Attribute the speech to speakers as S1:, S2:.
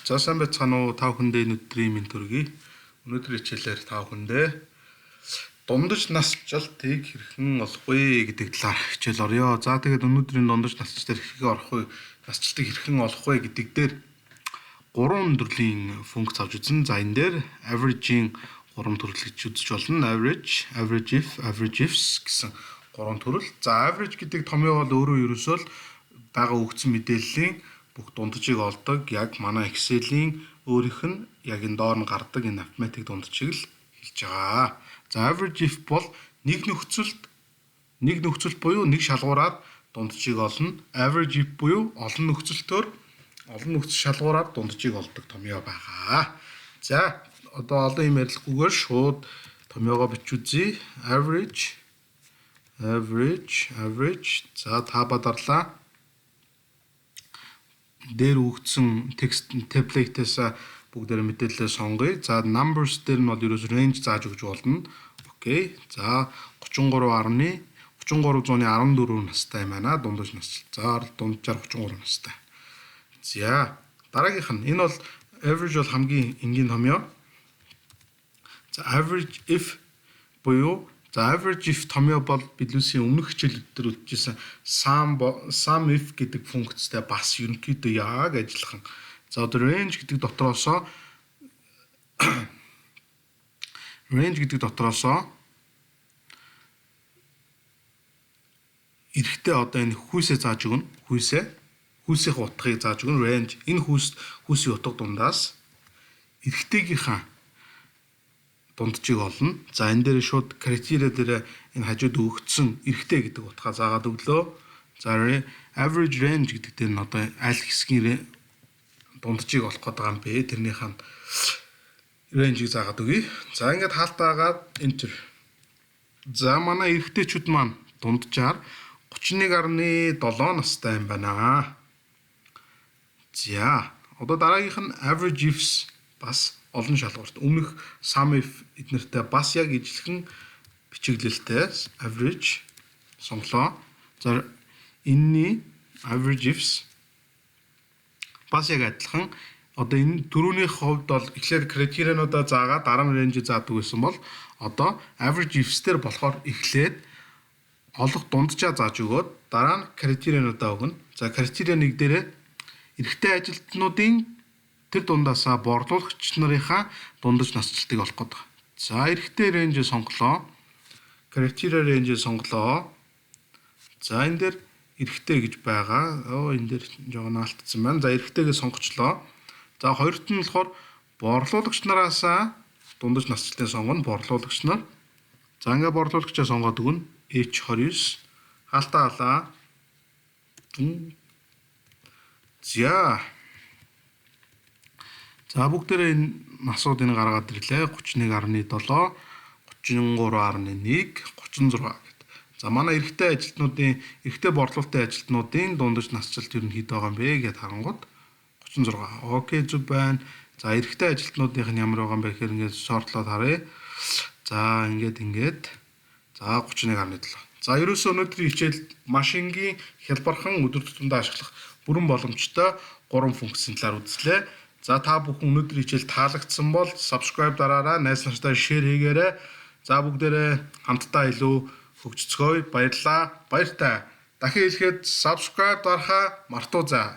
S1: За сайн байцгаана уу та бүхэндээ өнөөдрийн минь төргий. Өнөөдрийн хичээлээр та бүхэндээ дундаж насжилтыг хэрхэн олох вэ гэдэг талаар хичээл орё. За тэгээд өнөөдрийн дундаж насжилтаар хэрхэн орох вэ? Насжилтыг хэрхэн олох вэ гэдэг дээр гурван төрлийн функц авч үзэн. За энэ дээр average-ийн гурван төрөл гэж үзэж болно. Average, average if, average ifs гэсэн гурван төрөл. За average гэдэг томьёо бол өөрөө ерөөсөө л бага өгсөн мэдээллийн бүх дунджийг олдог. Яг манай Excel-ийн өөрийнх нь яг энэ доор нь гардаг энэ арифметик дунджийг л хэлж байгаа. За average if бол нэг нөхцөлд буюу нэг шалгуураар дунджийг олно. Average if буюу олон нөхцөл шалгуураар дунджийг олдог томьёо байгаа. За одоо олон юм ярилцахгүйгээр шууд томьёогоо бич үзье. Average. За та бадарлаа. Дээр өгсөн текст темплейтээс бүгдээр мэдээлэлээ сонгоё. За numbers дээр нь бол ерөөс range зааж өгч болно. Окей. За 33.14 настай юм байна. Дундаж насжилт. За дунджаар 33 настай. За дараагийнх нь энэ бол average бол хамгийн энгийн томьёо. За average if буюу average if томьёо бол бидлүүсийн өмнөх хичээлүүд дээр үлдчихсэн sum if гэдэг функцтэй бас ерөнхийдөө яг ажиллахан. За одоо range гэдэг дотроосоо эрэхтэй одоо энэ хүйсээ зааж өгнө. Хүйсийн утгыг зааж өгнө. Range энэ хүйсийн утга дундаас эрэхтэйгийнхаа дунджийг олно. За энэ дээр шууд критерия дээр энэ хажууд өгөгдсөн эрэхтэй гэдэг утгаа заагаад өглөө. За average range гэдэг дээр нь одоо аль хэсгийн дунджийг олох гэдэг юм бэ? Тэрнийх нь range-ийг заагаад өгье. За ингээд хаалтаагаад enter. За манай эрэхтэйчүүд маань дунджаар 31.7 настай юм байна. За одоо дараагийнх нь average ifs бас олон шалгуурт өмнөх sum if эднэртэй бас яг ижилхэн бичиглэлтэй average сонглоо. За энэний average ifs бас яг адилхан. Одоо энэ төрөний хувьд бол эхлээд критериануудаа заагаад дараа нь range заадаг байсан бол одоо average ifs дээр болохоор эхлээд олох дунджаа зааж өгөөд дараа нь критериануудаа өгнө. За критериа нэг дээрээ эрэгтэй ажилтнуудын тэр дундаасаа борлуулагч нарынхаа дундаж насжилтыг олох гэдэг. За эрэгтэй range сонголоо. Criteria range сонголоо. За энэ дээр эрэгтэй гэж байгаа. Энэ дээр жоохон алдсан байна. За эрэгтэйгээ сонгочлоо. За хоёрт нь болохоор борлуулагч нараасаа дундаж насжилтыг сонгоно. Борлуулагч нар. За ингээ борлуулагчаа сонгоод өгнө. H29 хаалтаа алаа. За бүгдээрээ энэ насуудыг гаргаад ирлээ. 31.7, 33.1, 36 гэдэг. За манай эрэгтэй борлуулалтын ажилтнуудын дундаж насжилт ерөнхийдөө байгаа юм бэ гэдээ харангууд 36. Окей, зүг байна. За эрэгтэй ажилтнуудынх нь ямар байгаа юм бэ гэхээр ингээд сортлоод харъя. За ингээд. За 31.7. За ерөөсөө өнөөдрийн хичээл машингийн хялбархан өдөр тутамдаа ашиглах бүрэн боломжтой 3 функцийн талаар үзлээ. За та бүхэн өнөөдрийн хичээл таалагдсан бол subscribe дараарай, найз нартай share хийгээрэй. За бүгдээрээ хамтдаа илүү хөгжцгөөе. Баярлалаа. Баяртай. Дахин хэлэхэд subscribe дарахаа мартуу заа.